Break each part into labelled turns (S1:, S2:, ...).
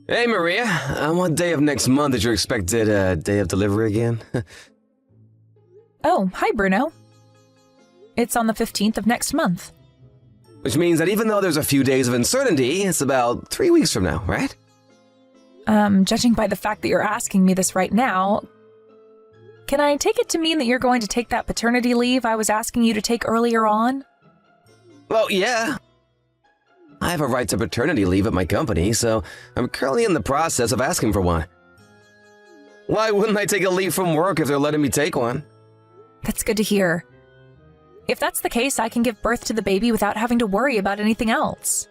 S1: Hey, Maria. What day of next month is your expected day of delivery again?
S2: Oh, hi, Bruno. It's on the 15th of next month.
S1: Which means that even though there's a few days of uncertainty, it's about 3 weeks from now, right?
S2: Judging by the fact that you're asking me this right now, can I take it to mean that you're going to take that paternity leave I was asking you to take earlier on?
S1: Well, yeah. I have a right to paternity leave at my company, so I'm currently in the process of asking for one. Why wouldn't I take a leave from work if they're letting me take one?
S2: That's good to hear. If that's the case, I can give birth to the baby without having to worry about anything else.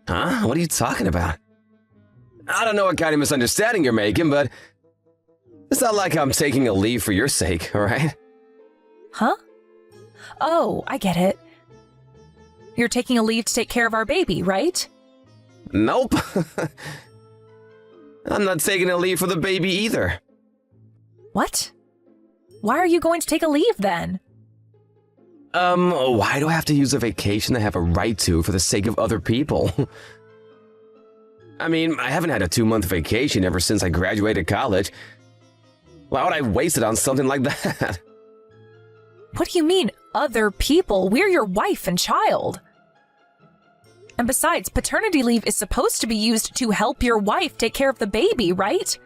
S1: Huh? What are you talking about? I don't know what kind of misunderstanding you're making, but it's not like I'm taking a leave for your sake, alright?
S2: Huh? Oh, I get it. You're taking a leave to take care of our baby, right?
S1: Nope. I'm not taking a leave for the baby either.
S2: What? Why are you going to take a leave then?
S1: Why do I have to use a vacation I have a right to for the sake of other people? I mean, I haven't had a 2-month vacation ever since I graduated college. Why would I waste it on something like that?
S2: What do you mean, other people? We're your wife and child. And besides, paternity leave is supposed to be used to help your wife take care of the baby, right?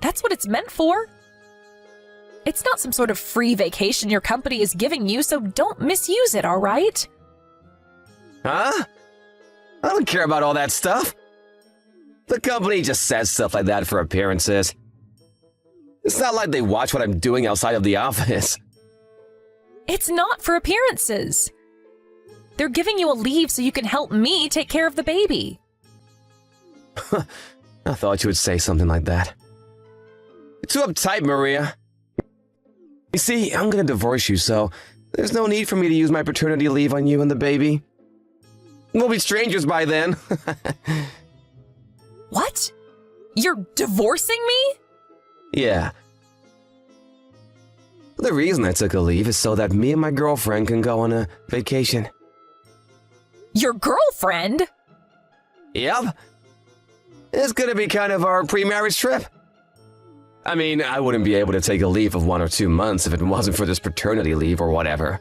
S2: That's what it's meant for. It's not some sort of free vacation your company is giving you, so don't misuse it, all right?
S1: Huh? I don't care about all that stuff. The company just says stuff like that for appearances. It's not like they watch what I'm doing outside of the office.
S2: It's not for appearances. They're giving you a leave so you can help me take care of the baby.
S1: I thought you would say something like that. You're too uptight, Maria. You see, I'm gonna divorce you, so there's no need for me to use my paternity leave on you and the baby. We'll be strangers by then.
S2: What? You're divorcing me?
S1: Yeah. The reason I took a leave is so that me and my girlfriend can go on a vacation.
S2: Your girlfriend?
S1: Yep. It's gonna be kind of our pre-marriage trip. I mean, I wouldn't be able to take a leave of 1 or 2 months if it wasn't for this paternity leave or whatever.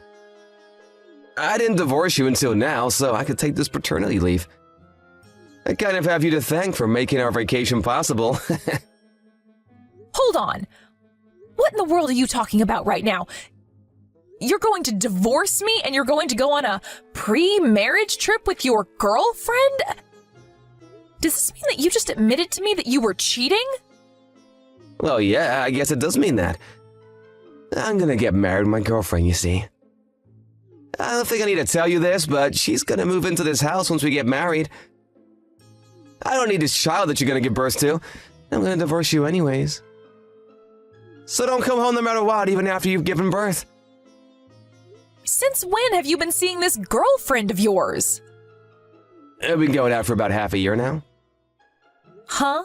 S1: I didn't divorce you until now, so I could take this paternity leave. I kind of have you to thank for making our vacation possible.
S2: Hold on. What in the world are you talking about right now? You're going to divorce me and you're going to go on a pre-marriage trip with your girlfriend? Does this mean that you just admitted to me that you were cheating?
S1: Well, yeah, I guess it does mean that. I'm gonna get married with my girlfriend, you see. I don't think I need to tell you this, but she's gonna move into this house once we get married. I don't need this child that you're gonna give birth to. I'm gonna divorce you anyways. So don't come home no matter what, even after you've given birth.
S2: Since when have you been seeing this girlfriend of yours?
S1: We've been going out for about half a year now.
S2: Huh?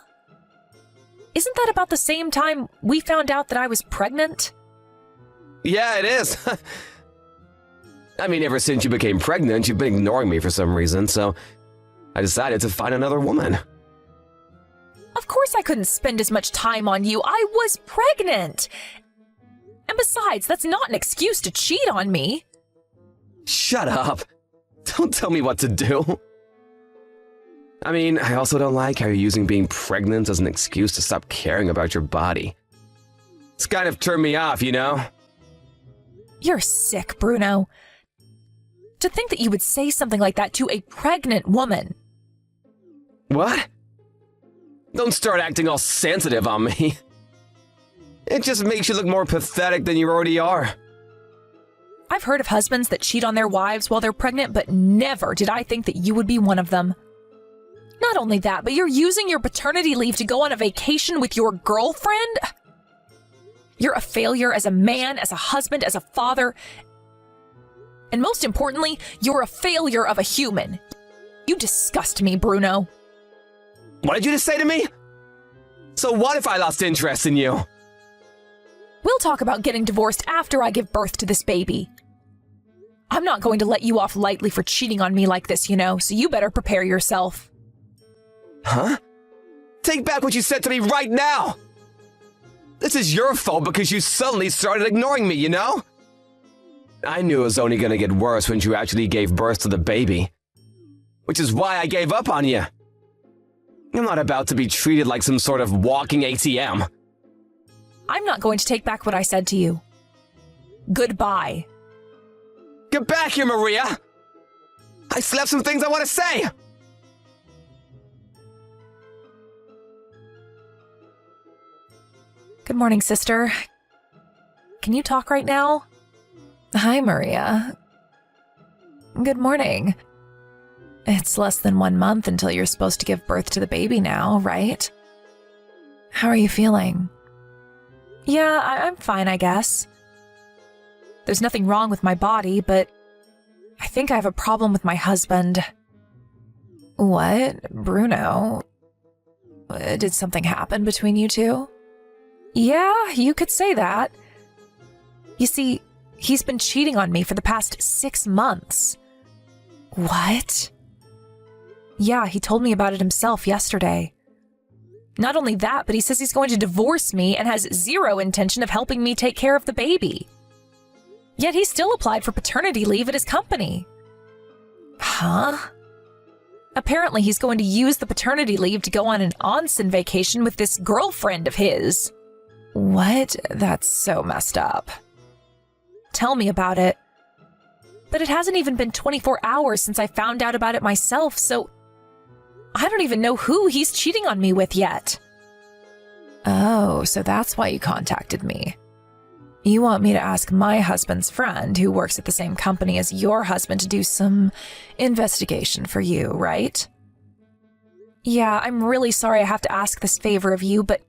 S2: Isn't that about the same time we found out that I was pregnant?
S1: Yeah, it is. I mean, ever since you became pregnant, you've been ignoring me for some reason, so I decided to find another woman.
S2: Of course I couldn't spend as much time on you. I was pregnant. And besides, that's not an excuse to cheat on me.
S1: Shut up. Don't tell me what to do. I mean, I also don't like how you're using being pregnant as an excuse to stop caring about your body. It's kind of turned me off, you know?
S2: You're sick, Bruno. To think that you would say something like that to a pregnant woman.
S1: What? Don't start acting all sensitive on me. It just makes you look more pathetic than you already are.
S2: I've heard of husbands that cheat on their wives while they're pregnant, but never did I think that you would be one of them. Not only that, but you're using your paternity leave to go on a vacation with your girlfriend? You're a failure as a man, as a husband, as a father. And most importantly, you're a failure of a human. You disgust me, Bruno.
S1: What did you just say to me? So what if I lost interest in you?
S2: We'll talk about getting divorced after I give birth to this baby. I'm not going to let you off lightly for cheating on me like this, you know, so you better prepare yourself.
S1: Huh? Take back what you said to me right now! This is your fault because you suddenly started ignoring me, you know? I knew it was only gonna get worse when you actually gave birth to the baby. Which is why I gave up on you. I'm not about to be treated like some sort of walking ATM.
S2: I'm not going to take back what I said to you. Goodbye.
S1: Get back here, Maria! I still have some things I want to say!
S2: Good morning, sister. Can you talk right now? Hi, Maria. Good morning. It's less than 1 month until you're supposed to give birth to the baby now, right? How are you feeling? Yeah, I'm fine, I guess. There's nothing wrong with my body, but I think I have a problem with my husband. What? Bruno? Did something happen between you two? Yeah, you could say that. You see, he's been cheating on me for the past 6 months. What? Yeah, he told me about it himself yesterday. Not only that, but he says he's going to divorce me and has zero intention of helping me take care of the baby. Yet he still applied for paternity leave at his company. Huh? Apparently he's going to use the paternity leave to go on an onsen vacation with this girlfriend of his. What? That's so messed up. Tell me about it. But it hasn't even been 24 hours since I found out about it myself, so I don't even know who he's cheating on me with yet. Oh, so that's why you contacted me. You want me to ask my husband's friend, who works at the same company as your husband, to do some investigation for you, right? Yeah, I'm really sorry I have to ask this favor of you, but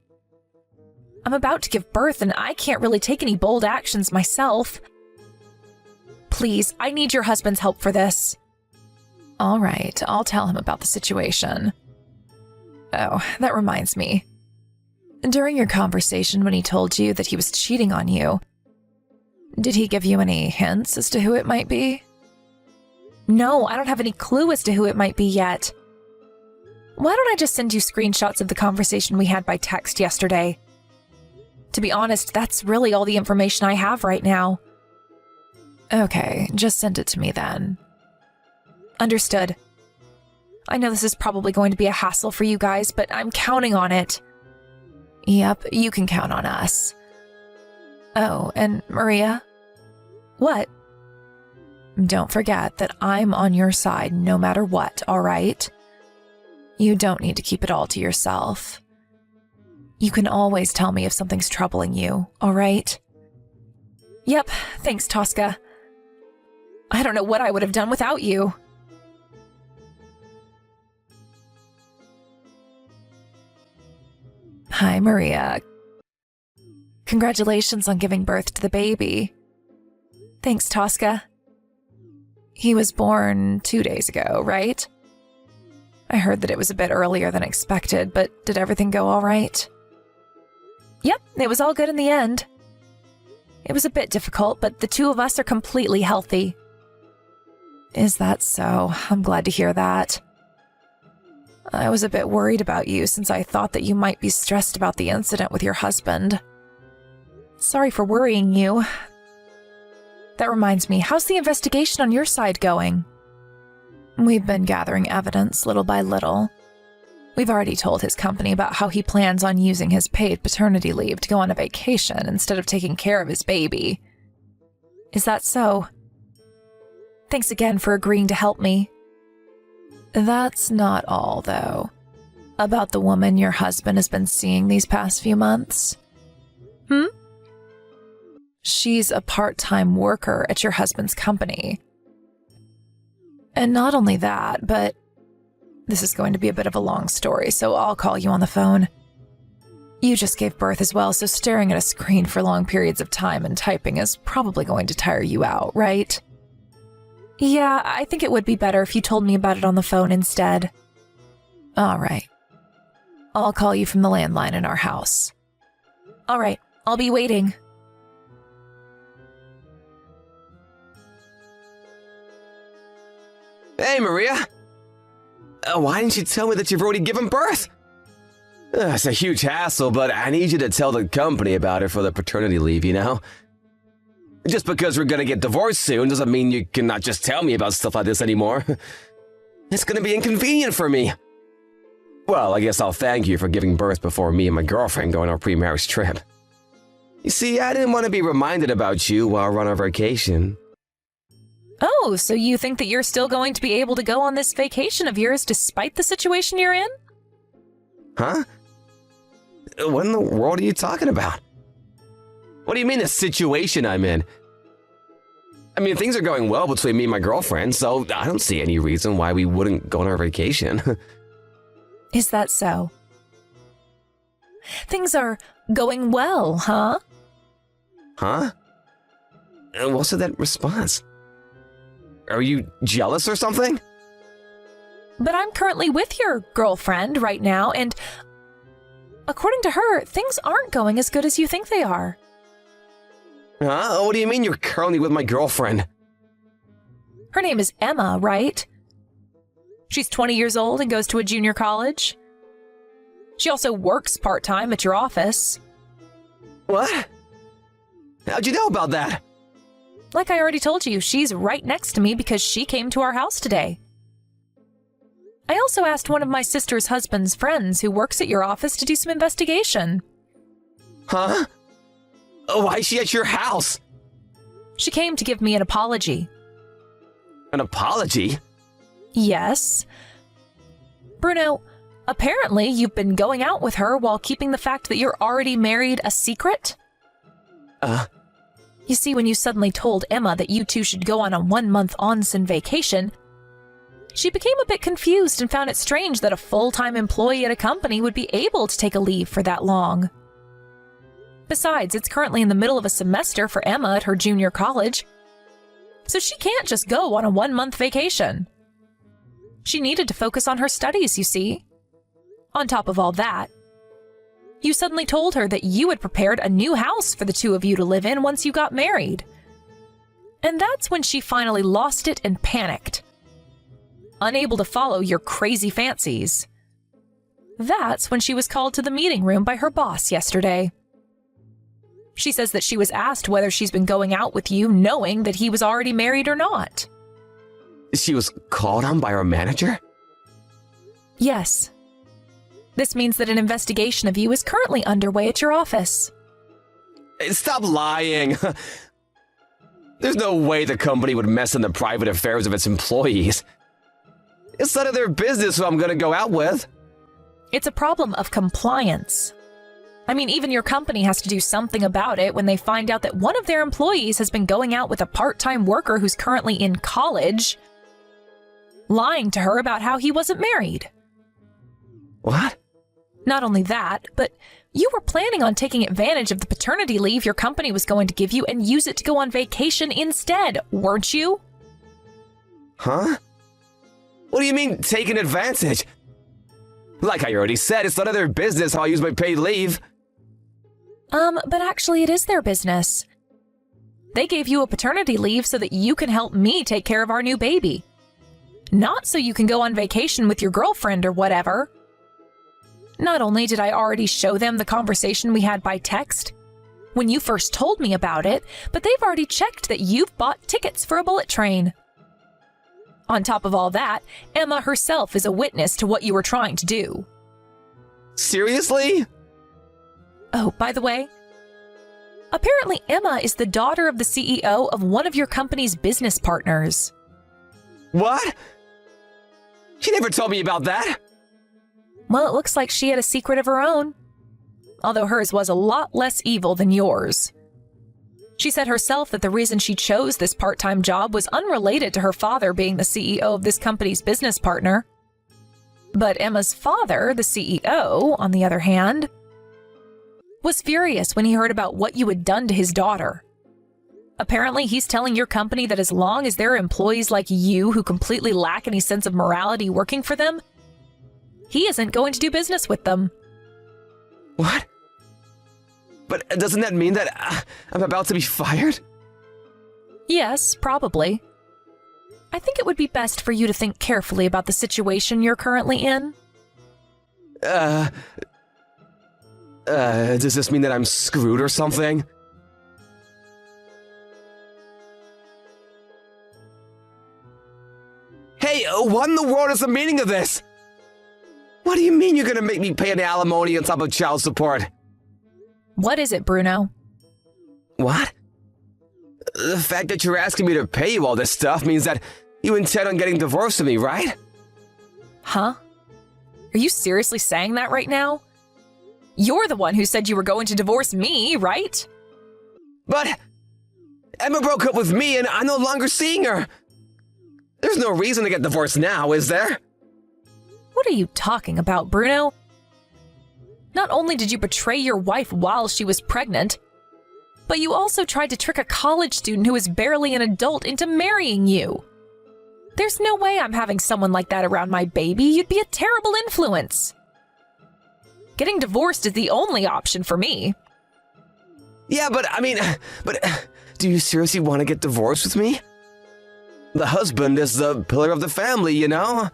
S2: I'm about to give birth and I can't really take any bold actions myself. Please, I need your husband's help for this. All right, I'll tell him about the situation. Oh, that reminds me. During your conversation when he told you that he was cheating on you, did he give you any hints as to who it might be? No, I don't have any clue as to who it might be yet. Why don't I just send you screenshots of the conversation we had by text yesterday? To be honest, that's really all the information I have right now. Okay, just send it to me then. Understood. I know this is probably going to be a hassle for you guys, but I'm counting on it. Yep, you can count on us. Oh, and Maria? What? Don't forget that I'm on your side no matter what, all right? You don't need to keep it all to yourself. You can always tell me if something's troubling you, all right? Yep, thanks, Tosca. I don't know what I would have done without you. Hi, Maria. Congratulations on giving birth to the baby. Thanks, Tosca. He was born 2 days ago, right? I heard that it was a bit earlier than expected, but did everything go all right? Yep, it was all good in the end. It was a bit difficult, but the two of us are completely healthy. Is that so? I'm glad to hear that. I was a bit worried about you since I thought that you might be stressed about the incident with your husband. Sorry for worrying you. That reminds me, how's the investigation on your side going? We've been gathering evidence little by little. We've already told his company about how he plans on using his paid paternity leave to go on a vacation instead of taking care of his baby. Is that so? Thanks again for agreeing to help me. That's not all, though. About the woman your husband has been seeing these past few months. She's a part-time worker at your husband's company. And not only that, but this is going to be a bit of a long story, so I'll call you on the phone. You just gave birth as well, so staring at a screen for long periods of time and typing is probably going to tire you out, right? Yeah, I think it would be better if you told me about it on the phone instead. All right. I'll call you from the landline in our house. All right, I'll be waiting.
S1: Hey, Maria. Why didn't you tell me that you've already given birth? It's a huge hassle, but I need you to tell the company about it for the paternity leave, you know? Just because we're gonna get divorced soon doesn't mean you cannot just tell me about stuff like this anymore. It's gonna be inconvenient for me. Well, I guess I'll thank you for giving birth before me and my girlfriend go on our pre-marriage trip. You see, I didn't want to be reminded about you while we're on our vacation.
S2: Oh, so you think that you're still going to be able to go on this vacation of yours despite the situation you're in?
S1: Huh? What in the world are you talking about? What do you mean the situation I'm in? I mean, things are going well between me and my girlfriend, so I don't see any reason why we wouldn't go on our vacation.
S2: Is that so? Things are going well, huh?
S1: Huh? What's with that response? Are you jealous or something?
S2: But I'm currently with your girlfriend right now, and according to her, things aren't going as good as you think they are.
S1: Huh? What do you mean you're currently with my girlfriend?
S2: Her name is Emma, right? She's 20 years old and goes to a junior college. She also works part-time at your office.
S1: What? How'd you know about that?
S2: Like I already told you, she's right next to me because she came to our house today. I also asked one of my sister's husband's friends who works at your office to do some investigation.
S1: Huh? Why is she at your house?
S2: She came to give me an apology.
S1: An apology?
S2: Yes. Bruno, apparently you've been going out with her while keeping the fact that you're already married a secret? You see, when you suddenly told Emma that you two should go on a 1-month onsen vacation, she became a bit confused and found it strange that a full-time employee at a company would be able to take a leave for that long. Besides, it's currently in the middle of a semester for Emma at her junior college, so she can't just go on a 1-month vacation. She needed to focus on her studies, you see. On top of all that, you suddenly told her that you had prepared a new house for the two of you to live in once you got married. And that's when she finally lost it and panicked, unable to follow your crazy fancies. That's when she was called to the meeting room by her boss yesterday. She says that she was asked whether she's been going out with you knowing that he was already married or not.
S1: She was called on by her manager?
S2: Yes. This means that an investigation of you is currently underway at your office.
S1: Stop lying! There's no way the company would mess in the private affairs of its employees. It's none of their business who I'm gonna go out with.
S2: It's a problem of compliance. I mean, even your company has to do something about it when they find out that one of their employees has been going out with a part-time worker who's currently in college, lying to her about how he wasn't married.
S1: What?
S2: Not only that, but you were planning on taking advantage of the paternity leave your company was going to give you and use it to go on vacation instead, weren't you?
S1: Huh? What do you mean, taking advantage? Like I already said, it's none of their business how I use my paid leave.
S2: But actually it is their business. They gave you a paternity leave so that you can help me take care of our new baby. Not so you can go on vacation with your girlfriend or whatever. Not only did I already show them the conversation we had by text when you first told me about it, but they've already checked that you've bought tickets for a bullet train. On top of all that, Emma herself is a witness to what you were trying to do.
S1: Seriously?
S2: Oh, by the way, apparently Emma is the daughter of the CEO of one of your company's business partners.
S1: What? She never told me about that.
S2: Well, it looks like she had a secret of her own, although hers was a lot less evil than yours. She said herself that the reason she chose this part-time job was unrelated to her father being the CEO of this company's business partner. But Emma's father, the CEO, on the other hand, was furious when he heard about what you had done to his daughter. Apparently, he's telling your company that as long as there are employees like you who completely lack any sense of morality working for them, he isn't going to do business with them.
S1: What? But doesn't that mean that I'm about to be fired?
S2: Yes, probably. I think it would be best for you to think carefully about the situation you're currently in.
S1: Does this mean that I'm screwed or something? Hey, what in the world is the meaning of this? What do you mean you're gonna make me pay an alimony on top of child support?
S2: What is it, Bruno?
S1: What? The fact that you're asking me to pay you all this stuff means that you intend on getting divorced with me, right?
S2: Huh? Are you seriously saying that right now? You're the one who said you were going to divorce me, right?
S1: But Emma broke up with me and I'm no longer seeing her. There's no reason to get divorced now, is there?
S2: What are you talking about, Bruno? Not only did you betray your wife while she was pregnant, but you also tried to trick a college student who is barely an adult into marrying you. There's no way I'm having someone like that around my baby. You'd be a terrible influence. Getting divorced is the only option for me.
S1: Yeah, but do you seriously want to get divorced with me? The husband is the pillar of the family, you know?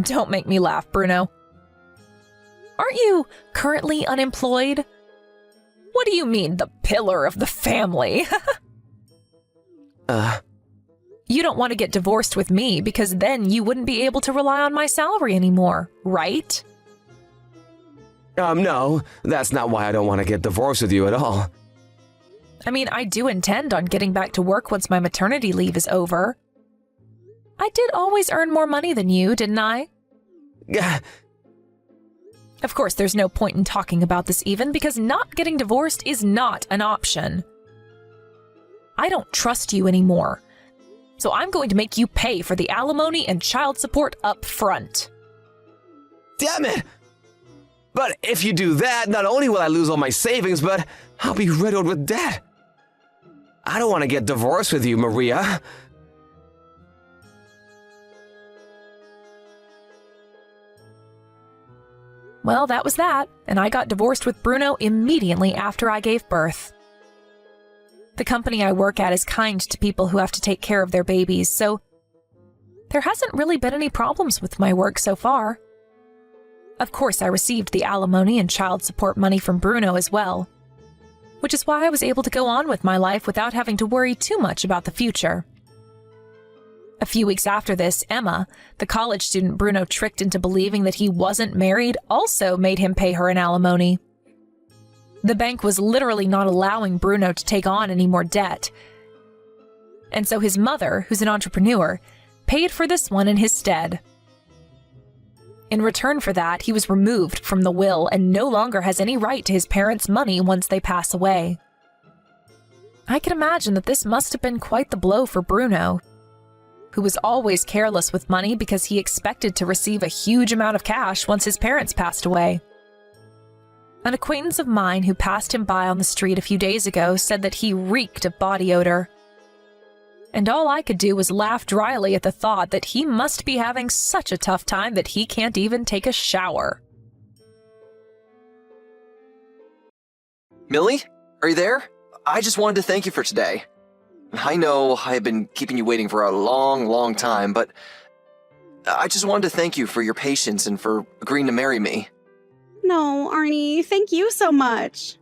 S2: Don't make me laugh, Bruno. Aren't you currently unemployed? What do you mean, the pillar of the family? You don't want to get divorced with me because then you wouldn't be able to rely on my salary anymore, right?
S1: No, that's not why I don't want to get divorced with you at all.
S2: I mean, I do intend on getting back to work once my maternity leave is over. I did always earn more money than you, didn't I?
S1: Yeah.
S2: Of course, there's no point in talking about this even, because not getting divorced is not an option. I don't trust you anymore, so I'm going to make you pay for the alimony and child support up front.
S1: Damn it! But if you do that, not only will I lose all my savings, but I'll be riddled with debt. I don't want to get divorced with you, Maria.
S2: Well, that was that, and I got divorced with Bruno immediately after I gave birth. The company I work at is kind to people who have to take care of their babies, so there hasn't really been any problems with my work so far. Of course, I received the alimony and child support money from Bruno as well, which is why I was able to go on with my life without having to worry too much about the future. A few weeks after this, Emma, the college student Bruno tricked into believing that he wasn't married, also made him pay her an alimony. The bank was literally not allowing Bruno to take on any more debt. And so his mother, who's an entrepreneur, paid for this one in his stead. In return for that, he was removed from the will and no longer has any right to his parents' money once they pass away. I can imagine that this must have been quite the blow for Bruno, who was always careless with money because he expected to receive a huge amount of cash once his parents passed away. An acquaintance of mine who passed him by on the street a few days ago said that he reeked of body odor. And all I could do was laugh dryly at the thought that he must be having such a tough time that he can't even take a shower.
S3: Millie, are you there? I just wanted to thank you for today. I know I've been keeping you waiting for a long time, but I just wanted to thank you for your patience and for agreeing to marry me.
S4: No, Arnie, thank you so much.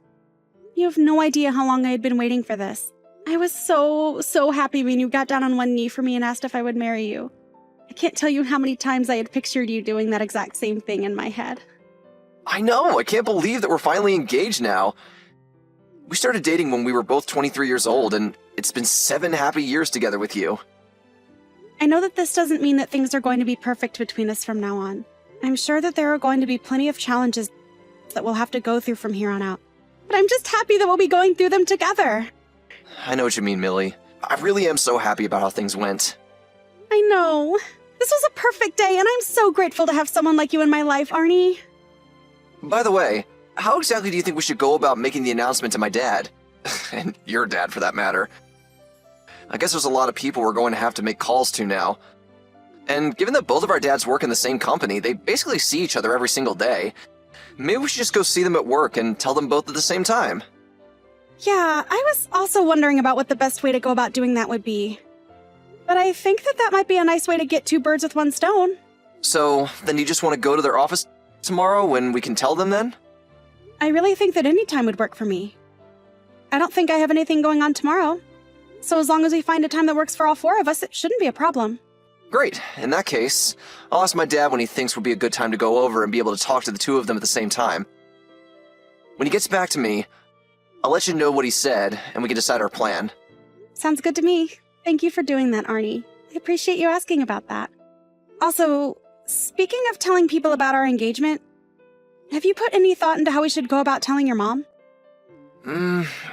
S4: You have no idea how long I had been waiting for this. I was so happy when you got down on one knee for me and asked if I would marry you. I can't tell you how many times I had pictured you doing that exact same thing in my head.
S3: I know, I can't believe that we're finally engaged now. We started dating when we were both 23 years old, and it's been 7 happy years together with you.
S4: I know that this doesn't mean that things are going to be perfect between us from now on. I'm sure that there are going to be plenty of challenges that we'll have to go through from here on out. But I'm just happy that we'll be going through them together.
S3: I know what you mean, Millie. I really am so happy about how things went.
S4: I know. This was a perfect day, and I'm so grateful to have someone like you in my life, Arnie.
S3: By the way, how exactly do you think we should go about making the announcement to my dad? And your dad, for that matter. I guess there's a lot of people we're going to have to make calls to now. And given that both of our dads work in the same company, they basically see each other every single day. Maybe we should just go see them at work and tell them both at the same time.
S4: Yeah, I was also wondering about what the best way to go about doing that would be. But I think that might be a nice way to get two birds with one stone.
S3: So, then you just want to go to their office tomorrow when we can tell them then?
S4: I really think that any time would work for me. I don't think I have anything going on tomorrow. So as long as we find a time that works for all four of us, it shouldn't be a problem.
S3: Great. In that case, I'll ask my dad when he thinks would be a good time to go over and be able to talk to the two of them at the same time. When he gets back to me, I'll let you know what he said, and we can decide our plan.
S4: Sounds good to me. Thank you for doing that, Arnie. I appreciate you asking about that. Also, speaking of telling people about our engagement, have you put any thought into how we should go about telling your mom?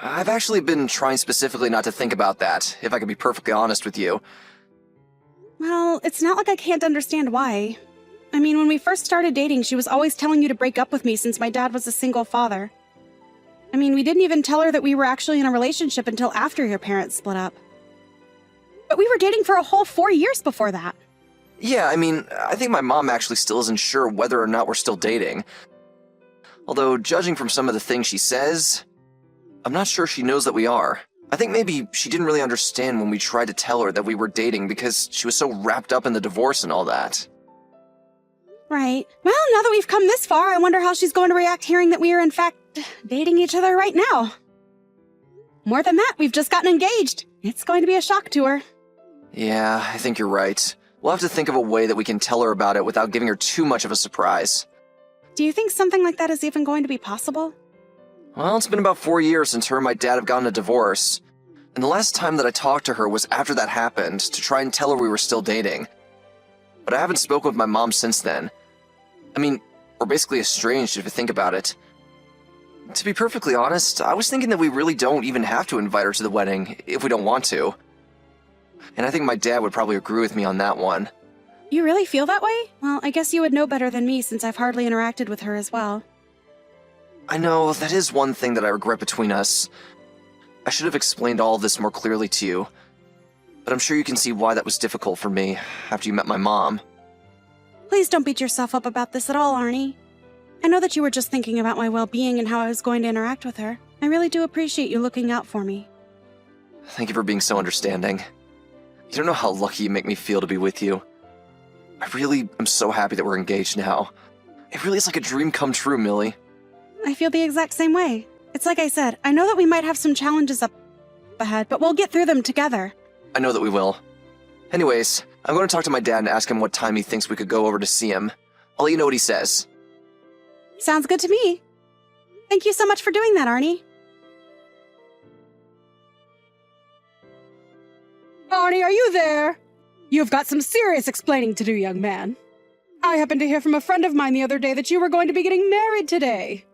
S3: I've actually been trying specifically not to think about that, if I can be perfectly honest with you.
S4: Well, it's not like I can't understand why. I mean, when we first started dating, she was always telling you to break up with me since my dad was a single father. I mean, we didn't even tell her that we were actually in a relationship until after your parents split up. But we were dating for a whole 4 years before that.
S3: Yeah, I mean, I think my mom actually still isn't sure whether or not we're still dating. Although, judging from some of the things she says, I'm not sure she knows that we are. I think maybe she didn't really understand when we tried to tell her that we were dating because she was so wrapped up in the divorce and all that.
S4: Right. Well, now that we've come this far, I wonder how she's going to react hearing that we are in fact dating each other right now. More than that, we've just gotten engaged. It's going to be a shock to her.
S3: Yeah, I think you're right. We'll have to think of a way that we can tell her about it without giving her too much of a surprise.
S4: Do you think something like that is even going to be possible?
S3: Well, it's been about 4 years since her and my dad have gotten a divorce. And the last time that I talked to her was after that happened, to try and tell her we were still dating. But I haven't spoken with my mom since then. I mean, we're basically estranged if you think about it. To be perfectly honest, I was thinking that we really don't even have to invite her to the wedding if we don't want to. And I think my dad would probably agree with me on that one.
S4: You really feel that way? Well, I guess you would know better than me since I've hardly interacted with her as well.
S3: I know, that is one thing that I regret between us. I should have explained all of this more clearly to you. But I'm sure you can see why that was difficult for me after you met my mom.
S4: Please don't beat yourself up about this at all, Arnie. I know that you were just thinking about my well-being and how I was going to interact with her. I really do appreciate you looking out for me.
S3: Thank you for being so understanding. You don't know how lucky you make me feel to be with you. I really am so happy that we're engaged now. It really is like a dream come true, Millie.
S4: I feel the exact same way. It's like I said, I know that we might have some challenges up ahead, but we'll get through them together.
S3: I know that we will. Anyways, I'm going to talk to my dad and ask him what time he thinks we could go over to see him. I'll let you know what he says.
S4: Sounds good to me. Thank you so much for doing that, Arnie.
S5: Arnie, are you there? You've got some serious explaining to do, young man. I happened to hear from a friend of mine the other day that you were going to be getting married today.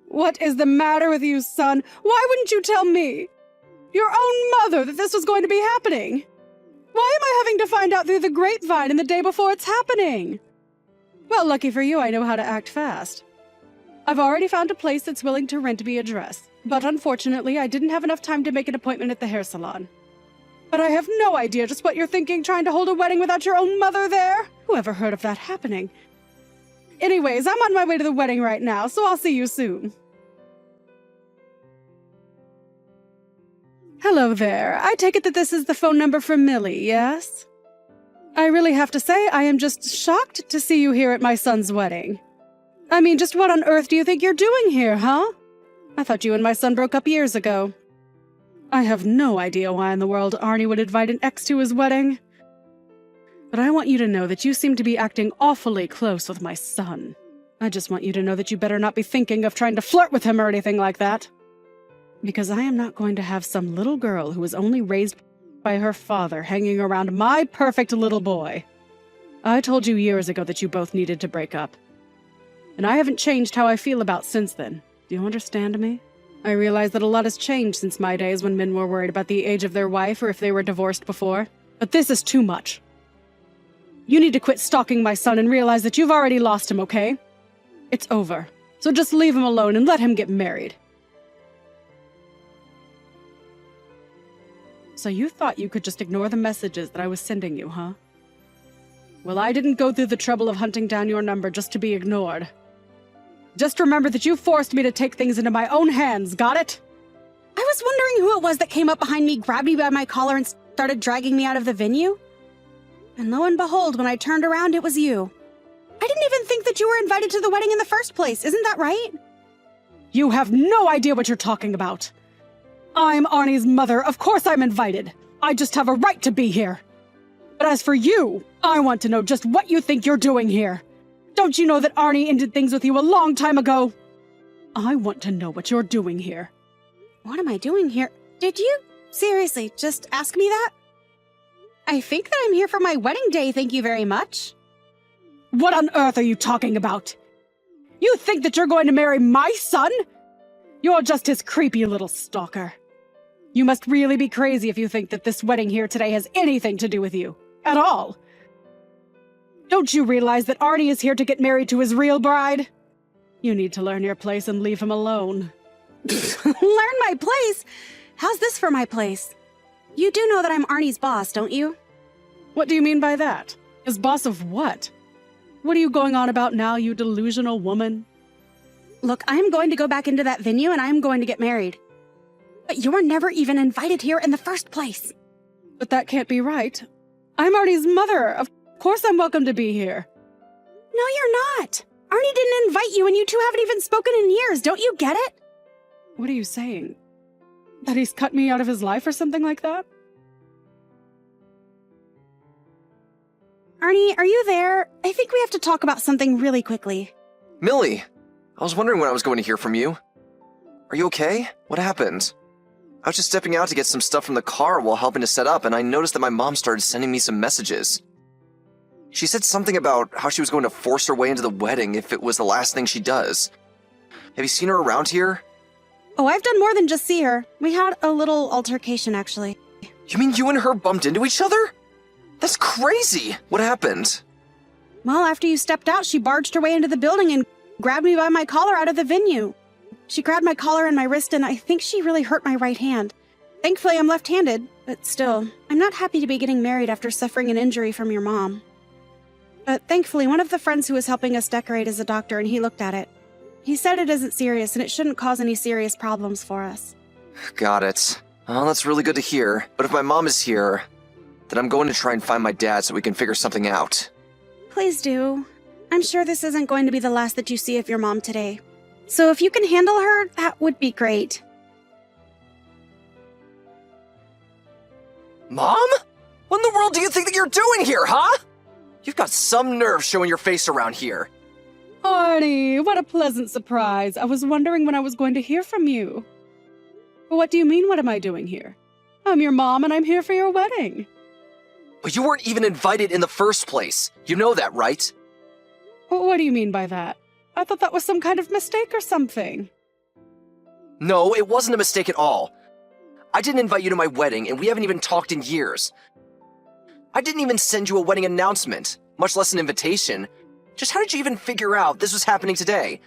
S5: What is the matter with you, son? Why wouldn't you tell me, your own mother, that this was going to be happening? Why am I having to find out through the grapevine and the day before it's happening? Well, lucky for you, I know how to act fast. I've already found a place that's willing to rent me a dress, but unfortunately, I didn't have enough time to make an appointment at the hair salon. But I have no idea just what you're thinking, trying to hold a wedding without your own mother there. Whoever heard of that happening? Anyways, I'm on my way to the wedding right now, so I'll see you soon. Hello there. I take it that this is the phone number for Millie, yes? I really have to say, I am just shocked to see you here at my son's wedding. I mean, just what on earth do you think you're doing here, huh? I thought you and my son broke up years ago. I have no idea why in the world Arnie would invite an ex to his wedding. But I want you to know that you seem to be acting awfully close with my son. I just want you to know that you better not be thinking of trying to flirt with him or anything like that. Because I am not going to have some little girl who was only raised by her father hanging around my perfect little boy. I told you years ago that you both needed to break up. And I haven't changed how I feel about since then. Do you understand me? I realize that a lot has changed since my days when men were worried about the age of their wife or if they were divorced before. But this is too much. You need to quit stalking my son and realize that you've already lost him, okay? It's over. So just leave him alone and let him get married. So you thought you could just ignore the messages that I was sending you, huh? Well, I didn't go through the trouble of hunting down your number just to be ignored. Just remember that you forced me to take things into my own hands, got it?
S4: I was wondering who it was that came up behind me, grabbed me by my collar, and started dragging me out of the venue. And lo and behold, when I turned around, it was you. I didn't even think that you were invited to the wedding in the first place. Isn't that right?
S5: You have no idea what you're talking about. I'm Arnie's mother. Of course I'm invited. I just have a right to be here. But as for you, I want to know just what you think you're doing here. Don't you know that Arnie ended things with you a long time ago? I want to know what you're doing here.
S4: What am I doing here? Did you seriously just ask me that? I think that I'm here for my wedding day, thank you very much.
S5: What on earth are you talking about? You think that you're going to marry my son? You're just his creepy little stalker. You must really be crazy if you think that this wedding here today has anything to do with you. At all. Don't you realize that Arnie is here to get married to his real bride? You need to learn your place and leave him alone.
S4: Learn my place? How's this for my place? You do know that I'm Arnie's boss, don't you?
S5: What do you mean by that? His boss of what? What are you going on about now, you delusional woman?
S4: Look, I'm going to go back into that venue and I'm going to get married. But you were never even invited here in the first place.
S5: But that can't be right. I'm Arnie's mother. Of course I'm welcome to be here.
S4: No, you're not. Arnie didn't invite you and you two haven't even spoken in years. Don't you get it?
S5: What are you saying? That he's cut me out of his life or something like that?
S4: Arnie, are you there? I think we have to talk about something really quickly.
S3: Millie, I was wondering when I was going to hear from you. Are you okay? What happened? I was just stepping out to get some stuff from the car while helping to set up, and I noticed that my mom started sending me some messages. She said something about how she was going to force her way into the wedding if it was the last thing she does. Have you seen her around here?
S4: Oh, I've done more than just see her. We had a little altercation, actually.
S3: You mean you and her bumped into each other? That's crazy! What happened?
S4: Well, after you stepped out, she barged her way into the building and grabbed me by my collar out of the venue. She grabbed my collar and my wrist, and I think she really hurt my right hand. Thankfully, I'm left-handed, but still, I'm not happy to be getting married after suffering an injury from your mom. But thankfully, one of the friends who was helping us decorate is a doctor, and he looked at it. He said it isn't serious, and it shouldn't cause any serious problems for us.
S3: Got it. Well, that's really good to hear, but if my mom is here, then I'm going to try and find my dad so we can figure something out.
S4: Please do. I'm sure this isn't going to be the last that you see of your mom today. So if you can handle her, that would be great.
S3: Mom? What in the world do you think that you're doing here, huh? You've got some nerve showing your face around here.
S5: Arnie, what a pleasant surprise. I was wondering when I was going to hear from you. What do you mean, what am I doing here? I'm your mom and I'm here for your wedding.
S3: But you weren't even invited in the first place. You know that, right?
S5: What do you mean by that? I thought that was some kind of mistake or something.
S3: No, it wasn't a mistake at all. I didn't invite you to my wedding, and we haven't even talked in years. I didn't even send you a wedding announcement, much less an invitation. Just how did you even figure out this was happening today?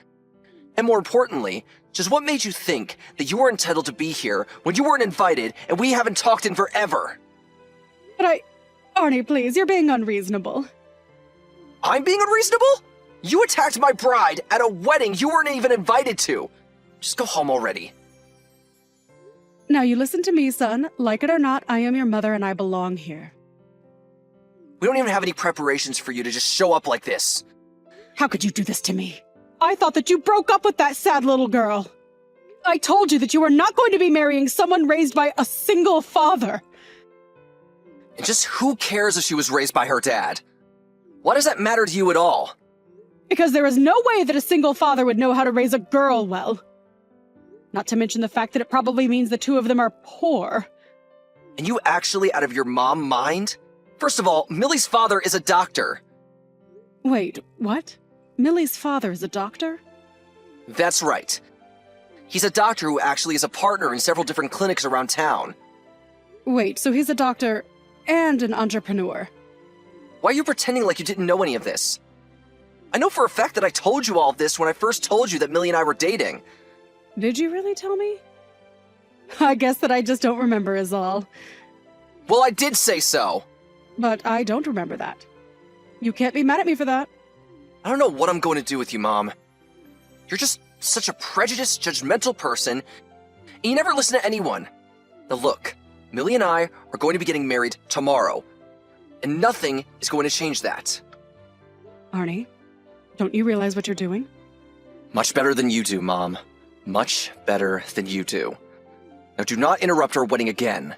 S3: And more importantly, just what made you think that you were entitled to be here when you weren't invited and we haven't talked in forever?
S5: But Arnie, please, you're being unreasonable.
S3: I'm being unreasonable? You attacked my bride at a wedding you weren't even invited to. Just go home already.
S5: Now you listen to me, son. Like it or not, I am your mother and I belong here.
S3: We don't even have any preparations for you to just show up like this.
S5: How could you do this to me? I thought that you broke up with that sad little girl. I told you that you were not going to be marrying someone raised by a single father.
S3: And just who cares if she was raised by her dad? Why does that matter to you at all?
S5: Because there is no way that a single father would know how to raise a girl well. Not to mention the fact that it probably means the two of them are poor.
S3: And you actually out of your mom mind? First of all, Millie's father is a doctor.
S5: Wait, what? Millie's father is a doctor?
S3: That's right. He's a doctor who actually is a partner in several different clinics around town.
S5: Wait, so he's a doctor and an entrepreneur.
S3: Why are you pretending like you didn't know any of this? I know for a fact that I told you all of this when I first told you that Millie and I were dating.
S5: Did you really tell me? I guess that I just don't remember is all.
S3: Well, I did say so.
S5: But I don't remember that. You can't be mad at me for that.
S3: I don't know what I'm going to do with you, Mom. You're just such a prejudiced, judgmental person, and you never listen to anyone. Now look, Millie and I are going to be getting married tomorrow. And nothing is going to change that.
S5: Arnie, don't you realize what you're doing?
S3: Much better than you do, Mom. Much better than you do. Now do not interrupt our wedding again,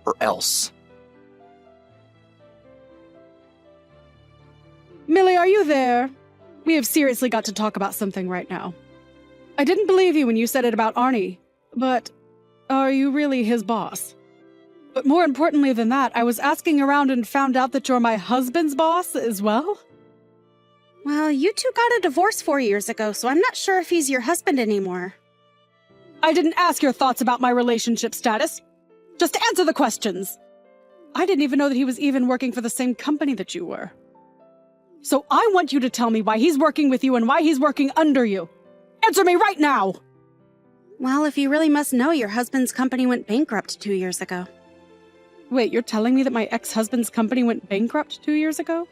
S3: or else.
S5: Millie, are you there? We have seriously got to talk about something right now. I didn't believe you when you said it about Arnie, but are you really his boss? But more importantly than that, I was asking around and found out that you're my husband's boss as well?
S4: Well, you two got a divorce 4 years ago, so I'm not sure if he's your husband anymore.
S5: I didn't ask your thoughts about my relationship status. Just answer the questions. I didn't even know that he was even working for the same company that you were. So I want you to tell me why he's working with you and why he's working under you. Answer me right now!
S4: Well, if you really must know, your husband's company went bankrupt 2 years ago.
S5: Wait, you're telling me that my ex-husband's company went bankrupt 2 years ago?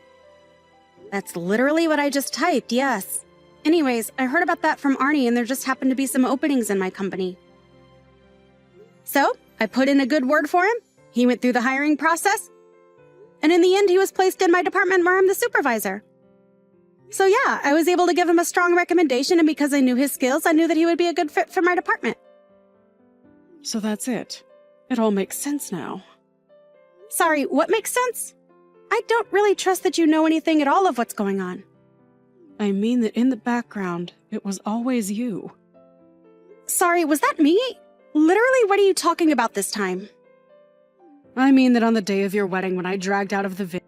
S4: That's literally what I just typed, yes. Anyways, I heard about that from Arnie, and there just happened to be some openings in my company. So, I put in a good word for him. He went through the hiring process. And in the end, he was placed in my department where I'm the supervisor. So yeah, I was able to give him a strong recommendation, and because I knew his skills, I knew that he would be a good fit for my department.
S5: So that's it. It all makes sense now.
S4: Sorry, what makes sense? I don't really trust that you know anything at all of what's going on.
S5: I mean that in the background, it was always you.
S4: Sorry, was that me? Literally, what are you talking about this time?
S5: I mean that on the day of your wedding, when I dragged out of the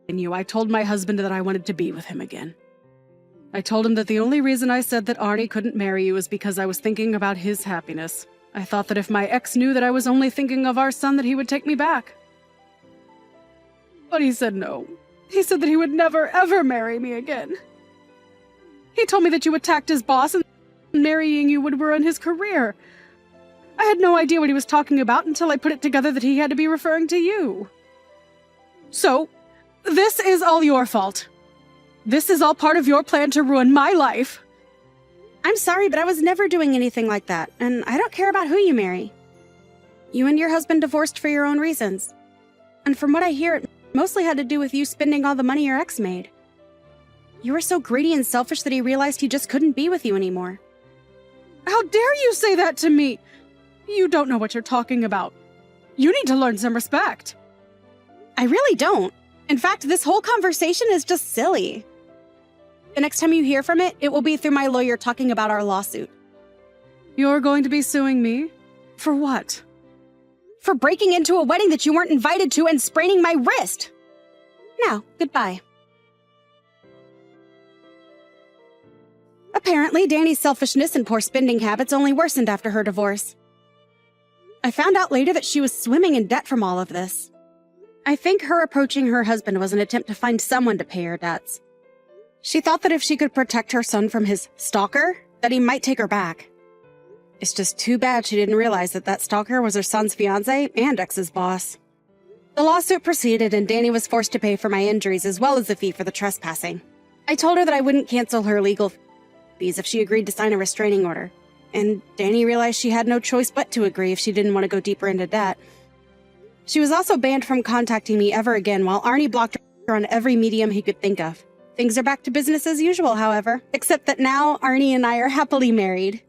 S5: venue, I told my husband that I wanted to be with him again. I told him that the only reason I said that Arnie couldn't marry you was because I was thinking about his happiness. I thought that if my ex knew that I was only thinking of our son, that he would take me back. But he said no. He said that he would never, ever marry me again. He told me that you attacked his boss and marrying you would ruin his career. I had no idea what he was talking about until I put it together that he had to be referring to you. So, this is all your fault. This is all part of your plan to ruin my life.
S4: I'm sorry, but I was never doing anything like that, and I don't care about who you marry. You and your husband divorced for your own reasons. And from what I hear, it mostly had to do with you spending all the money your ex made. You were so greedy and selfish that he realized he just couldn't be with you anymore.
S5: How dare you say that to me? You don't know what you're talking about. You need to learn some respect.
S4: I really don't. In fact, this whole conversation is just silly. The next time you hear from it, it will be through my lawyer talking about our lawsuit.
S5: You're going to be suing me? For what?
S4: For breaking into a wedding that you weren't invited to and spraining my wrist. Now, goodbye. Apparently, Danny's selfishness and poor spending habits only worsened after her divorce. I found out later that she was swimming in debt from all of this. I think her approaching her husband was an attempt to find someone to pay her debts. She thought that if she could protect her son from his stalker, that he might take her back. It's just too bad she didn't realize that that stalker was her son's fiancé and ex's boss. The lawsuit proceeded, and Danny was forced to pay for my injuries as well as the fee for the trespassing. I told her that I wouldn't cancel her legal fees if she agreed to sign a restraining order. And Danny realized she had no choice but to agree if she didn't want to go deeper into debt. She was also banned from contacting me ever again, while Arnie blocked her on every medium he could think of. Things are back to business as usual, however, except that now Arnie and I are happily married.